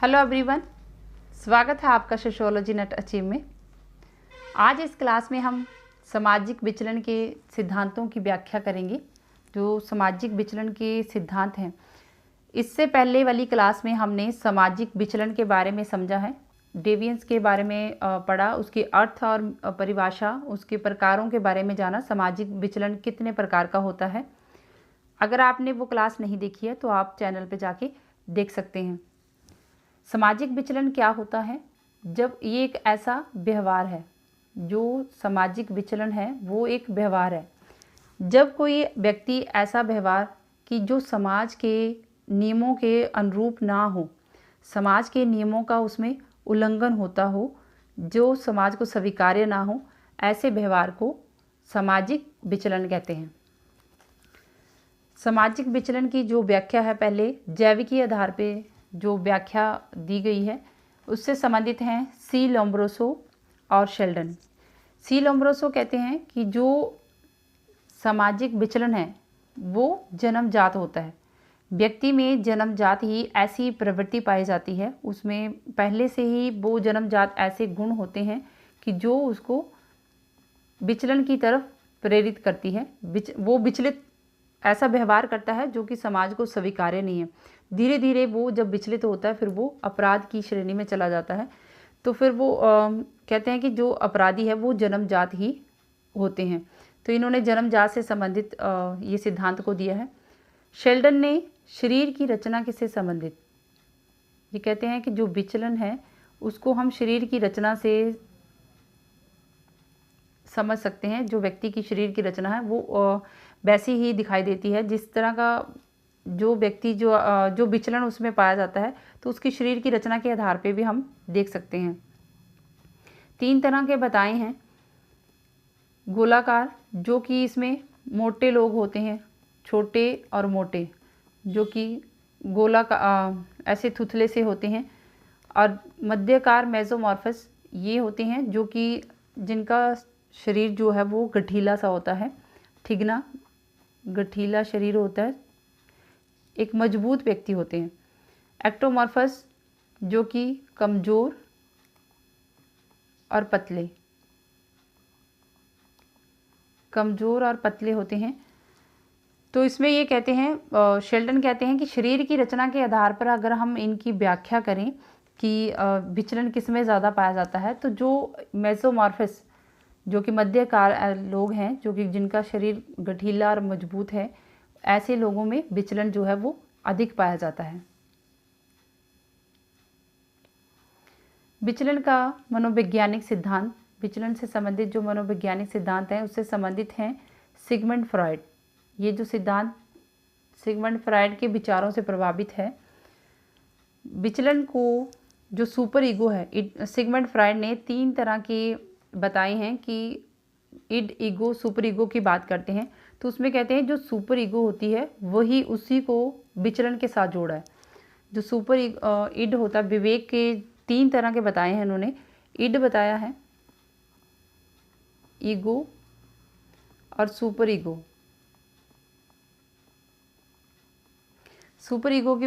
Hello everyone, स्वागत है आपका सोशियोलॉजी नेट अचीव में। आज इस क्लास में हम सामाजिक विचलन के सिद्धांतों की व्याख्या करेंगे। जो सामाजिक विचलन के सिद्धांत हैं, इससे पहले वाली क्लास में हमने सामाजिक विचलन के बारे में समझा है, डेविएंस के बारे में पढ़ा, उसके अर्थ और परिभाषा, उसके प्रकारों के बारे में जाना, सामाजिक विचलन कितने प्रकार का होता है। अगर आपने वो क्लास नहीं देखी है तो आप चैनल पे जाके देख सकते हैं। सामाजिक विचलन क्या होता है? जब ये एक ऐसा व्यवहार है, जो सामाजिक विचलन है वो एक व्यवहार है। जब कोई व्यक्ति ऐसा व्यवहार कि जो समाज के नियमों के अनुरूप ना हो, समाज के नियमों का उसमें उल्लंघन होता हो, जो समाज को स्वीकार्य ना हो, ऐसे व्यवहार को सामाजिक विचलन कहते हैं। सामाजिक विचलन की जो व्याख्या है, पहले जैविकी आधार पे जो व्याख्या दी गई है उससे संबंधित हैं सी लोम्ब्रोसो और शेल्डन। सी लोम्ब्रोसो कहते हैं कि जो सामाजिक विचलन है वो जन्मजात होता है। व्यक्ति में जन्मजात ही ऐसी प्रवृत्ति पाई जाती है, उसमें पहले से ही वो जन्मजात ऐसे गुण होते हैं कि जो उसको विचलन की तरफ प्रेरित करती है। वो विचलित ऐसा व्यवहार करता है जो कि समाज को स्वीकार्य नहीं है। धीरे धीरे वो जब विचलित होता है फिर वो अपराध की श्रेणी में चला जाता है। तो फिर वो कहते हैं कि जो अपराधी है वो जन्मजात ही होते हैं। तो इन्होंने जन्मजात से संबंधित ये सिद्धांत को दिया है। शेल्डन ने शरीर की रचना से संबंधित ये कहते हैं कि जो विचलन है उसको हम शरीर की रचना से समझ सकते हैं। जो व्यक्ति की शरीर की रचना है वो वैसी ही दिखाई देती है जिस तरह का जो व्यक्ति जो विचलन उसमें पाया जाता है, तो उसकी शरीर की रचना के आधार पे भी हम देख सकते हैं। 3 तरह के बताए हैं। गोलाकार, जो कि इसमें मोटे लोग होते हैं, छोटे और मोटे, जो कि ऐसे थुथले से होते हैं। और मध्यकार मेसोमॉर्फस ये होते हैं जो कि जिनका शरीर जो है वो गठीला सा होता है, ठिगना गठीला शरीर होता है, एक मजबूत व्यक्ति होते हैं। एक्टोमॉर्फस, जो कि कमज़ोर और पतले होते हैं। तो इसमें ये कहते हैं, शेल्डन कहते हैं कि शरीर की रचना के आधार पर अगर हम इनकी व्याख्या करें कि विचलन किसमें ज़्यादा पाया जाता है, तो जो मेसोमॉर्फस, जो कि मध्यकार लोग हैं, जो कि जिनका शरीर गठीला और मजबूत है, ऐसे लोगों में विचलन जो है वो अधिक पाया जाता है। विचलन का मनोवैज्ञानिक सिद्धांत, विचलन से संबंधित जो मनोवैज्ञानिक सिद्धांत हैं उससे संबंधित हैं सिगमंड फ्रॉइड। ये जो सिद्धांत सिगमंड फ्रॉइड के विचारों से प्रभावित है। विचलन को जो सुपर ईगो है, सिगमंड फ्रॉइड ने 3 तरह के बताए हैं कि इड ईगो, सुपर ईगो की बात करते हैं। तो उसमें कहते हैं जो सुपर ईगो होती है वही उसी को विचलन के साथ जोड़ा है। जो सुपर इड होता है, विवेक के 3 तरह के बताए हैं इन्होंने। इड बताया है, ईगो और सुपर ईगो। सुपर ईगो की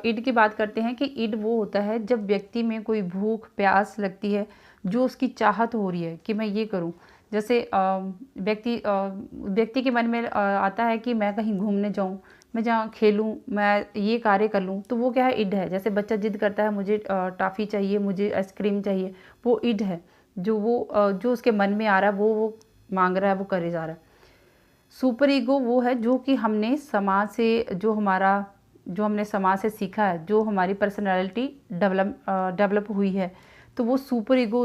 इड की बात करते हैं कि इड वो होता है जब व्यक्ति में कोई भूख प्यास लगती है, जो उसकी चाहत हो रही है कि मैं ये करूं। जैसे व्यक्ति के मन में आता है कि मैं कहीं घूमने जाऊं, मैं जहाँ खेलूं, मैं ये कार्य कर लूं, तो वो क्या है? इड है। जैसे बच्चा जिद करता है मुझे टॉफ़ी चाहिए, मुझे आइसक्रीम चाहिए, वो इड है। जो उसके मन में आ रहा है वो मांग रहा है, वो करे जा रहा है। सुपर ईगो वो है जो कि हमने समाज से हमने समाज से सीखा है, जो हमारी पर्सनैलिटी डेवलप हुई है। तो वो सुपर ईगो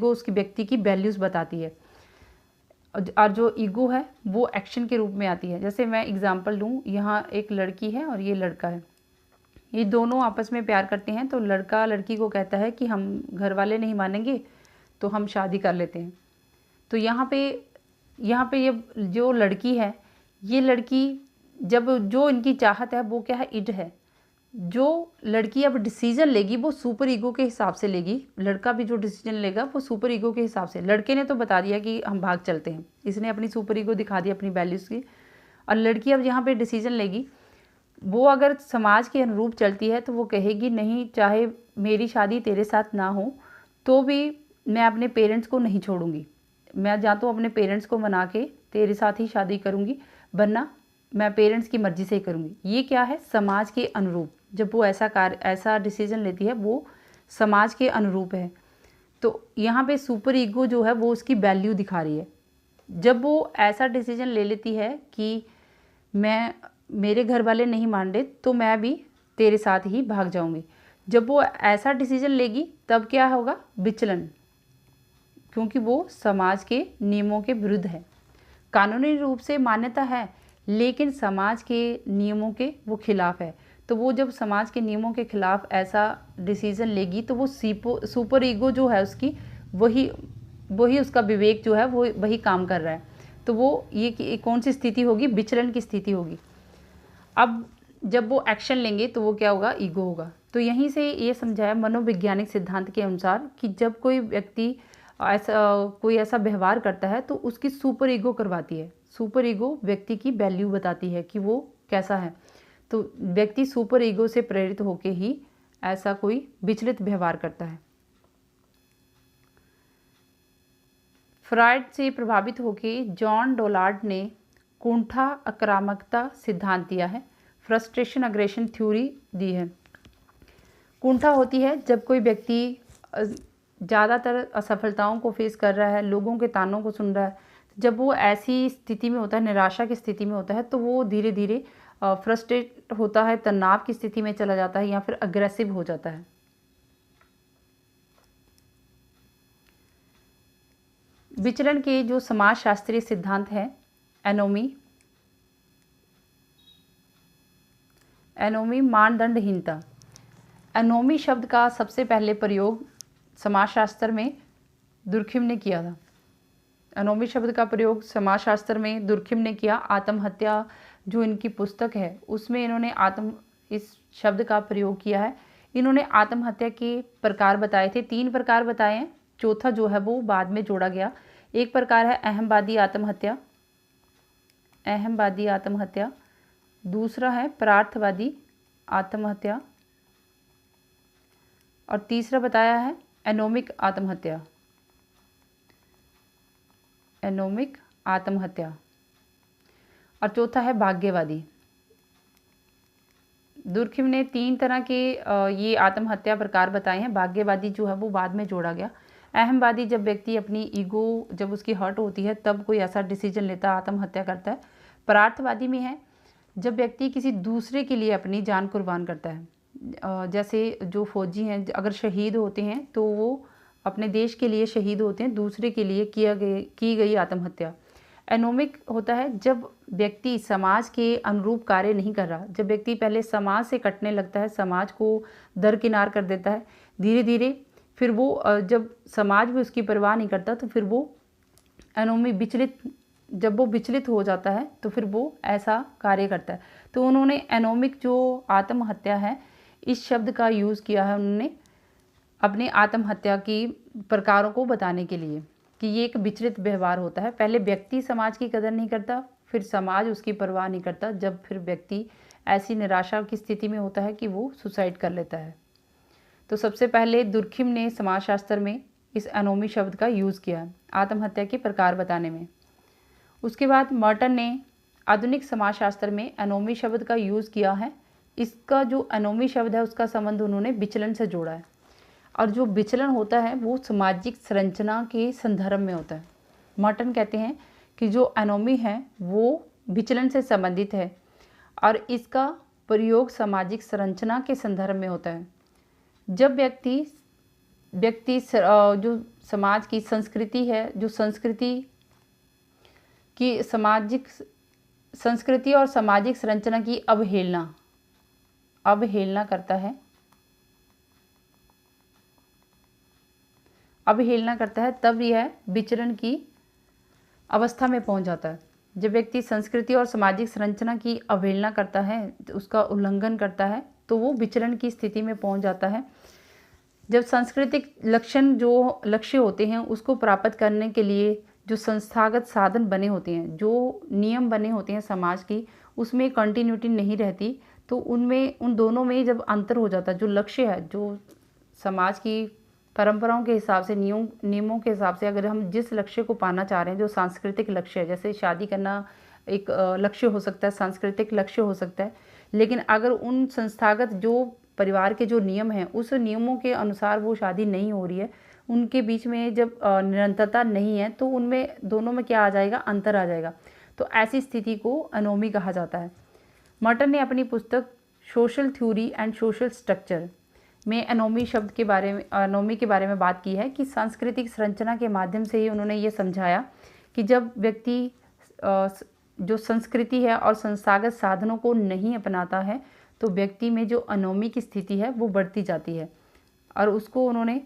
उसकी व्यक्ति की वैल्यूज़ बताती है। और जो ईगो है वो एक्शन के रूप में आती है। जैसे मैं एग्जांपल दूँ, यहाँ एक लड़की है और ये लड़का है, ये दोनों आपस में प्यार करते हैं। तो लड़का लड़की को कहता है कि हम घर वाले नहीं मानेंगे तो हम शादी कर लेते हैं। तो यहाँ पे ये जो लड़की है, ये लड़की जो इनकी चाहत है वो क्या है? इड है। जो लड़की अब डिसीजन लेगी वो सुपर ईगो के हिसाब से लेगी। लड़का भी जो डिसीजन लेगा वो सुपर ईगो के हिसाब से। लड़के ने तो बता दिया कि हम भाग चलते हैं, इसने अपनी सुपर ईगो दिखा दी, अपनी वैल्यूज़ की। और लड़की अब यहाँ पे डिसीजन लेगी वो अगर समाज के अनुरूप चलती है तो वो कहेगी नहीं, चाहे मेरी शादी तेरे साथ ना हो तो भी मैं अपने पेरेंट्स को नहीं छोड़ूंगी, मैं या तो अपने पेरेंट्स को मना के तेरे साथ ही शादी करूंगी, वरना मैं पेरेंट्स की मर्जी से ही करूंगी। ये क्या है, समाज के अनुरूप। जब वो ऐसा डिसीजन लेती है वो समाज के अनुरूप है। तो यहाँ पे सुपर ईगो जो है वो उसकी वैल्यू दिखा रही है। जब वो ऐसा डिसीजन ले लेती है कि मेरे घर वाले नहीं मान रहे तो मैं भी तेरे साथ ही भाग जाऊंगी, जब वो ऐसा डिसीजन लेगी तब क्या होगा, विचलन, क्योंकि वो समाज के नियमों के विरुद्ध है। कानूनी रूप से मान्यता है लेकिन समाज के नियमों के वो खिलाफ है। तो वो जब समाज के नियमों के खिलाफ ऐसा डिसीजन लेगी तो वो सुपर ईगो जो है उसकी वही उसका विवेक जो है वो वही काम कर रहा है। तो वो ये कौन सी स्थिति होगी, विचलन की स्थिति होगी। अब जब वो एक्शन लेंगे तो वो क्या होगा, ईगो होगा। तो यहीं से ये समझाया मनोवैज्ञानिक सिद्धांत के अनुसार कि जब कोई व्यक्ति कोई ऐसा व्यवहार करता है तो उसकी सुपर ईगो करवाती है। सुपर ईगो व्यक्ति की वैल्यू बताती है कि वो कैसा है। तो व्यक्ति सुपर ईगो से प्रेरित होकर ही ऐसा कोई विचलित व्यवहार करता है। फ्रायड से प्रभावित होकर जॉन डोनाल्ड ने कुंठा आक्रामकता सिद्धांत दिया है, फ्रस्ट्रेशन अग्रेशन थ्योरी दी है। कुंठा होती है जब कोई व्यक्ति ज़्यादातर असफलताओं को फेस कर रहा है, लोगों के तानों को सुन रहा है, जब वो ऐसी स्थिति में होता है, निराशा की स्थिति में होता है, तो वो धीरे धीरे फ्रस्ट्रेट होता है, तनाव की स्थिति में चला जाता है या फिर अग्रेसिव हो जाता है। विचलन के जो समाजशास्त्रीय सिद्धांत है, एनोमी मानदंडहीनता। एनोमी शब्द का सबसे पहले प्रयोग समाजशास्त्र में दुर्खिम ने किया था। एनोमी शब्द का प्रयोग समाजशास्त्र में दुर्खिम ने किया। आत्महत्या जो इनकी पुस्तक है उसमें इन्होंने इस शब्द का प्रयोग किया है। इन्होंने आत्महत्या के प्रकार बताए थे, 3 प्रकार बताए हैं, चौथा जो है वो बाद में जोड़ा गया। एक प्रकार है अहमवादी आत्महत्या, दूसरा है परार्थवादी आत्महत्या और तीसरा बताया है एनोमिक आत्महत्या और चौथा है भाग्यवादी। दुर्खिम ने 3 तरह के ये आत्महत्या प्रकार बताए हैं। भाग्यवादी जो है वो बाद में जोड़ा गया। अहमवादी जब व्यक्ति अपनी ईगो जब उसकी हर्ट होती है तब कोई ऐसा डिसीजन लेता है, आत्महत्या करता है। परार्थवादी में है जब व्यक्ति किसी दूसरे के लिए अपनी जान कुर्बान करता है। जैसे जो फौजी हैं अगर शहीद होते हैं तो वो अपने देश के लिए शहीद होते हैं, दूसरे के लिए की गई आत्महत्या। एनोमिक होता है जब व्यक्ति समाज के अनुरूप कार्य नहीं कर रहा, जब व्यक्ति पहले समाज से कटने लगता है, समाज को दरकिनार कर देता है, धीरे धीरे फिर वो जब समाज भी उसकी परवाह नहीं करता तो फिर वो जब वो विचलित हो जाता है तो फिर वो ऐसा कार्य करता है। तो उन्होंने एनोमिक जो आत्महत्या है इस शब्द का यूज़ किया है उन्होंने अपने आत्महत्या की प्रकारों को बताने के लिए कि ये एक विचलित व्यवहार होता है। पहले व्यक्ति समाज की कदर नहीं करता, फिर समाज उसकी परवाह नहीं करता, जब फिर व्यक्ति ऐसी निराशा की स्थिति में होता है कि वो सुसाइड कर लेता है। तो सबसे पहले दुर्खिम ने समाजशास्त्र में इस एनोमी शब्द का यूज़ किया आत्महत्या के प्रकार बताने में। उसके बाद मर्टन ने आधुनिक समाजशास्त्र में एनोमी शब्द का यूज़ किया है। इसका जो एनोमी शब्द है उसका संबंध उन्होंने विचलन से जोड़ा है, और जो विचलन होता है वो सामाजिक संरचना के संदर्भ में होता है। मर्टन कहते हैं कि जो एनोमी है वो विचलन से संबंधित है और इसका प्रयोग सामाजिक संरचना के संदर्भ में होता है। जब व्यक्ति जो समाज की संस्कृति है, जो संस्कृति और सामाजिक संरचना की अवहेलना करता है, तब यह विचलन की अवस्था में पहुंच जाता है। जब व्यक्ति संस्कृति और सामाजिक संरचना की अवहेलना करता है, उसका उल्लंघन करता है, तो वो विचलन की स्थिति में पहुंच जाता है। जब सांस्कृतिक लक्ष्य होते हैं उसको प्राप्त करने के लिए जो संस्थागत साधन बने होते हैं, जो नियम बने होते हैं समाज की, उसमें कंटिन्यूटी नहीं रहती, तो उनमें उन दोनों में जब अंतर हो जाता है, जो लक्ष्य है, जो समाज की परंपराओं के हिसाब से, नियमों के हिसाब से अगर हम जिस लक्ष्य को पाना चाह रहे हैं, जो सांस्कृतिक लक्ष्य है, जैसे शादी करना एक लक्ष्य हो सकता है, सांस्कृतिक लक्ष्य हो सकता है, लेकिन अगर उन संस्थागत जो परिवार के जो नियम हैं उस नियमों के अनुसार वो शादी नहीं हो रही है, उनके बीच में जब निरंतरता नहीं है, तो उनमें दोनों में क्या आ जाएगा, अंतर आ जाएगा। तो ऐसी स्थिति को अनोमी कहा जाता है। मर्टन ने अपनी पुस्तक social theory and social structure में अनोमी के बारे में बात की है कि सांस्कृतिक संरचना के माध्यम से ही उन्होंने ये समझाया कि जब व्यक्ति जो संस्कृति है और संस्थागत साधनों को नहीं अपनाता है, तो व्यक्ति में जो अनोमी की स्थिति है वो बढ़ती जाती है। और उसको उन्होंने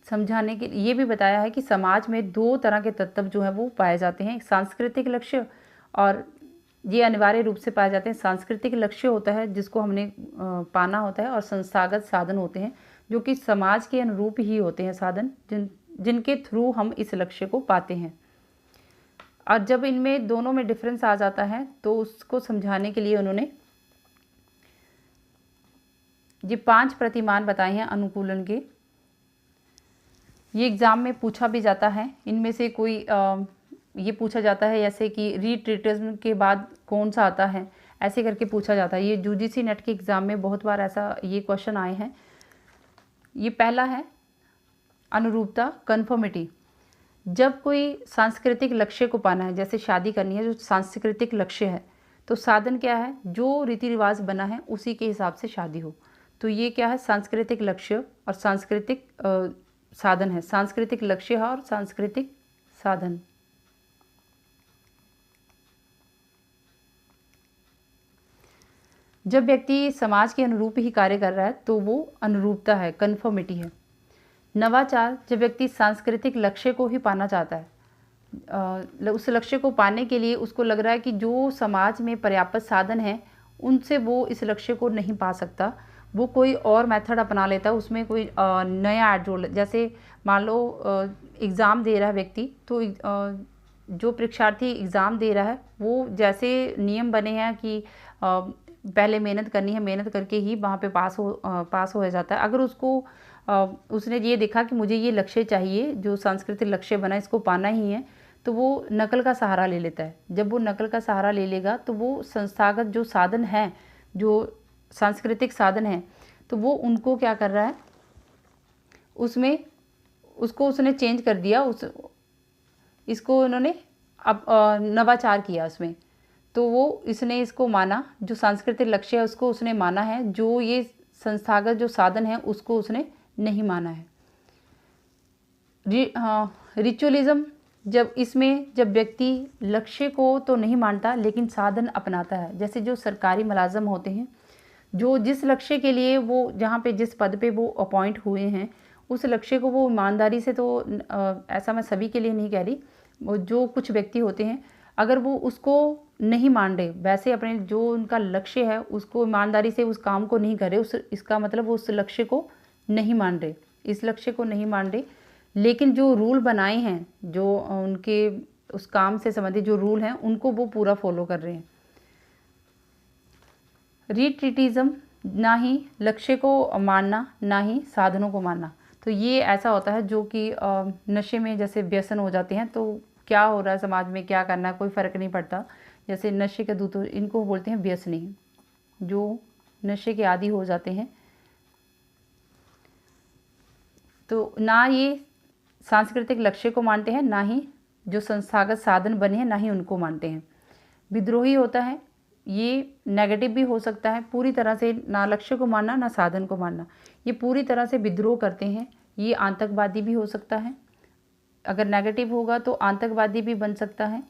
समझाने के लिए ये भी बताया है कि समाज में दो तरह के तत्व जो है वो पाए जाते हैं, सांस्कृतिक लक्ष्य, और ये अनिवार्य रूप से पाए जाते हैं। सांस्कृतिक लक्ष्य होता है जिसको हमने पाना होता है, और संस्थागत साधन होते हैं जो कि समाज के अनुरूप ही होते हैं, साधन जिनके थ्रू हम इस लक्ष्य को पाते हैं। और जब इनमें दोनों में डिफरेंस आ जाता है तो उसको समझाने के लिए उन्होंने ये 5 प्रतिमान बताए हैं अनुकूलन के। ये एग्ज़ाम में पूछा भी जाता है। इनमें से कोई ये पूछा जाता है जैसे कि रीट्रीटिज्म के बाद कौन सा आता है, ऐसे करके पूछा जाता है। ये यूजीसी नेट के एग्ज़ाम में बहुत बार ऐसा ये क्वेश्चन आए हैं। ये पहला है अनुरूपता, कन्फर्मिटी। जब कोई सांस्कृतिक लक्ष्य को पाना है, जैसे शादी करनी है, जो सांस्कृतिक लक्ष्य है, तो साधन क्या है, जो रीति रिवाज बना है उसी के हिसाब से शादी हो। तो ये क्या है, सांस्कृतिक लक्ष्य और सांस्कृतिक साधन है। सांस्कृतिक लक्ष्य है और सांस्कृतिक साधन। जब व्यक्ति समाज के अनुरूप ही कार्य कर रहा है तो वो अनुरूपता है, कन्फर्मिटी है। नवाचार, जब व्यक्ति सांस्कृतिक लक्ष्य को ही पाना चाहता है, उस लक्ष्य को पाने के लिए उसको लग रहा है कि जो समाज में पर्याप्त साधन हैं उनसे वो इस लक्ष्य को नहीं पा सकता, वो कोई और मेथड अपना लेता है, उसमें कोई नया ऐड जोड़। जैसे मान लो एग्ज़ाम दे रहा है व्यक्ति, तो जो परीक्षार्थी एग्ज़ाम दे रहा है वो जैसे नियम बने हैं कि पहले मेहनत करनी है, मेहनत करके ही वहाँ पे पास हो जाता है। अगर उसने ये देखा कि मुझे ये लक्ष्य चाहिए, जो सांस्कृतिक लक्ष्य बना इसको पाना ही है, तो वो नकल का सहारा ले लेता है। जब वो नकल का सहारा ले लेगा तो वो संस्थागत जो साधन हैं, जो सांस्कृतिक साधन हैं, तो वो उनको क्या कर रहा है, उसने चेंज कर दिया, इसको उन्होंने अब नवाचार किया उसमें। तो इसने इसको माना, जो सांस्कृतिक लक्ष्य है उसको उसने माना है, जो ये संस्थागत जो साधन है उसको उसने नहीं माना है। रिचुअलिज्म, जब व्यक्ति लक्ष्य को तो नहीं मानता लेकिन साधन अपनाता है। जैसे जो सरकारी मुलाजिम होते हैं, जो जिस लक्ष्य के लिए वो जहाँ पे जिस पद पे वो अपॉइंट हुए हैं, उस लक्ष्य को वो ईमानदारी से, तो ऐसा मैं सभी के लिए नहीं कह रही, जो कुछ व्यक्ति होते हैं अगर वो उसको नहीं मान रहे, वैसे अपने जो उनका लक्ष्य है उसको ईमानदारी से उस काम को नहीं कर रहे, इसका मतलब वो उस लक्ष्य को नहीं मान रहे, इस लक्ष्य को नहीं मान रहे। लेकिन जो रूल बनाए हैं, जो उनके उस काम से संबंधित जो रूल हैं उनको वो पूरा फॉलो कर रहे हैं। रिट्रीटिज्म, ना ही लक्ष्य को मानना ना ही साधनों को मानना। तो ये ऐसा होता है जो कि नशे में जैसे व्यसन हो जाते हैं, तो क्या हो रहा है समाज में, क्या करना है, कोई फ़र्क नहीं पड़ता। जैसे नशे के दूत, इनको बोलते हैं व्यसनी, जो नशे के आदी हो जाते हैं। तो ना ये सांस्कृतिक लक्ष्य को मानते हैं, ना ही जो संस्थागत साधन बने हैं, ना ही उनको मानते हैं। विद्रोही होता है, ये नेगेटिव भी हो सकता है, पूरी तरह से ना लक्ष्य को मानना ना साधन को मानना, ये पूरी तरह से विद्रोह करते हैं। ये आतंकवादी भी हो सकता है, अगर नेगेटिव होगा तो आतंकवादी भी बन सकता है।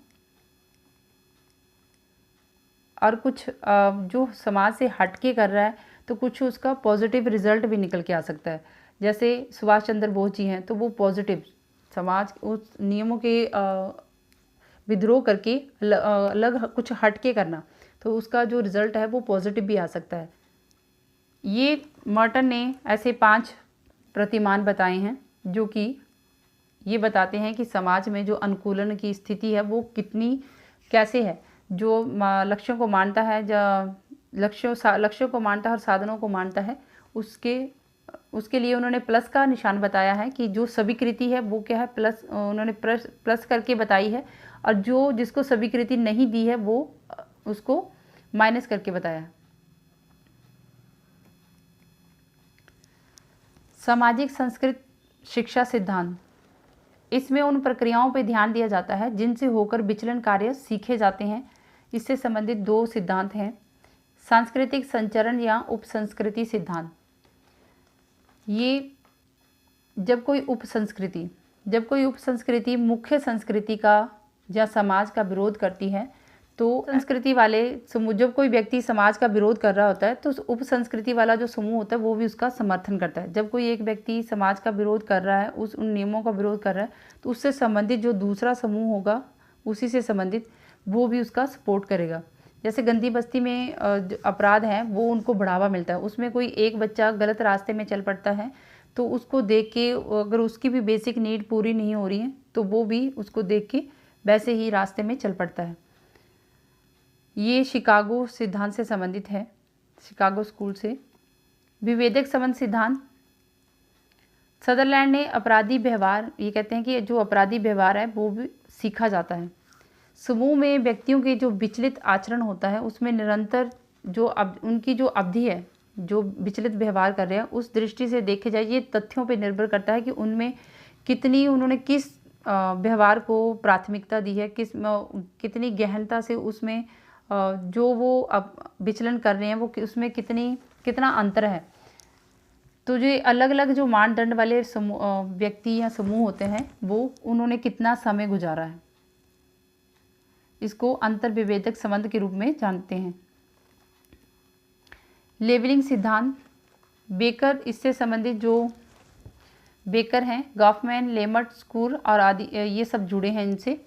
और कुछ जो समाज से हटके कर रहा है तो कुछ उसका पॉजिटिव रिजल्ट भी निकल के आ सकता है। जैसे सुभाष चंद्र बोस जी हैं, तो वो पॉजिटिव समाज उस नियमों के विद्रोह करके अलग कुछ हटके करना, तो उसका जो रिज़ल्ट है वो पॉजिटिव भी आ सकता है। ये मर्टन ने ऐसे 5 प्रतिमान बताए हैं जो कि ये बताते हैं कि समाज में जो अनुकूलन की स्थिति है वो कैसे है। जो लक्ष्यों को मानता है, लक्ष्यों को मानता है और साधनों को मानता है, उसके लिए उन्होंने प्लस का निशान बताया है कि जो स्वीकृति है वो क्या है, प्लस उन्होंने प्लस करके बताई है, और जिसको स्वीकृति नहीं दी है वो उसको माइनस करके बताया है। सामाजिक संस्कृत शिक्षा सिद्धांत, इसमें उन प्रक्रियाओं पर ध्यान दिया जाता है जिनसे होकर विचलन कार्य सीखे जाते हैं। इससे संबंधित 2 सिद्धांत हैं। सांस्कृतिक संचरण या उपसंस्कृति सिद्धांत, ये जब कोई उपसंस्कृति मुख्य संस्कृति का या समाज का विरोध करती है, तो संस्कृति वाले समूह, जब कोई व्यक्ति समाज का विरोध कर रहा होता है तो उपसंस्कृति वाला जो समूह होता है वो भी उसका समर्थन करता है। जब कोई एक व्यक्ति समाज का विरोध कर रहा है, उन नियमों का विरोध कर रहा है, तो उससे संबंधित जो दूसरा समूह होगा उसी से संबंधित वो भी उसका सपोर्ट करेगा। जैसे गंदी बस्ती में अपराध हैं वो उनको बढ़ावा मिलता है, उसमें कोई एक बच्चा गलत रास्ते में चल पड़ता है तो उसको देख के, अगर उसकी भी बेसिक नीड पूरी नहीं हो रही है तो वो भी उसको देख के वैसे ही रास्ते में चल पड़ता है। ये शिकागो सिद्धांत से संबंधित है, शिकागो स्कूल से। विभेदक संबंध सिद्धांत, सदरलैंड ने अपराधी व्यवहार, ये कहते हैं कि जो अपराधी व्यवहार है वो भी सीखा जाता है। समूह में व्यक्तियों के जो विचलित आचरण होता है उसमें निरंतर उनकी जो अवधि है, जो विचलित व्यवहार कर रहे हैं, उस दृष्टि से देखे जाए ये तथ्यों पर निर्भर करता है कि उनमें उन्होंने किस व्यवहार को प्राथमिकता दी है, कितनी गहनता से उसमें जो वो अब विचलन कर रहे हैं वो उसमें कितना अंतर है। तो जो अलग अलग जो मानदंड वाले व्यक्ति या समूह होते हैं वो उन्होंने कितना समय गुजारा है, इसको अंतर विभेदक संबंध के रूप में जानते हैं। लेवलिंग सिद्धांत, बेकर, इससे संबंधित जो बेकर हैं, गॉफमैन, लेमर्ट, स्कूर और आदि, ये सब जुड़े हैं इनसे।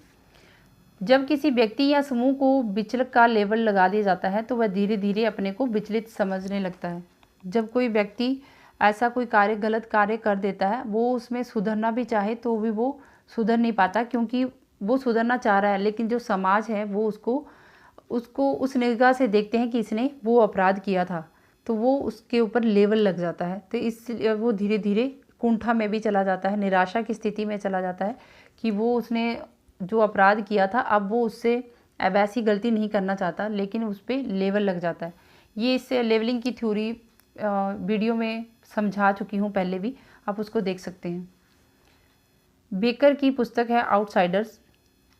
जब किसी व्यक्ति या समूह को विचलक का लेबल लगा दिया जाता है तो वह धीरे धीरे अपने को विचलित समझने लगता है। जब कोई व्यक्ति ऐसा कोई गलत कार्य कर देता है, वो उसमें सुधरना भी चाहे तो भी वो सुधर नहीं पाता, क्योंकि वो सुधरना चाह रहा है लेकिन जो समाज है वो उसको उस निगाह से देखते हैं कि इसने वो अपराध किया था, तो वो उसके ऊपर लेबल लग जाता है। तो इसलिए वो धीरे धीरे कुंठा में भी चला जाता है, निराशा की स्थिति में चला जाता है कि वो उसने जो अपराध किया था अब वो उससे वैसी गलती नहीं करना चाहता, लेकिन उस पर लेबल लग जाता है। ये इससे लेवलिंग की थ्योरी वीडियो में समझा चुकी हूँ पहले भी, आप उसको देख सकते हैं। बेकर की पुस्तक है आउटसाइडर्स।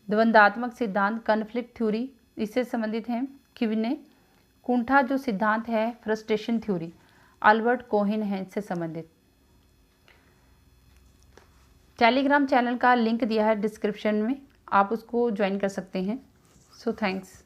द्वंद्वात्मक सिद्धांत, कन्फ्लिक्ट थ्योरी, इससे संबंधित हैं किवने। कुंठा जो सिद्धांत है, फ्रस्ट्रेशन थ्योरी, अल्बर्ट कोहेन है इससे संबंधित। टेलीग्राम चैनल का लिंक दिया है डिस्क्रिप्शन में, आप उसको ज्वाइन कर सकते हैं। So thanks.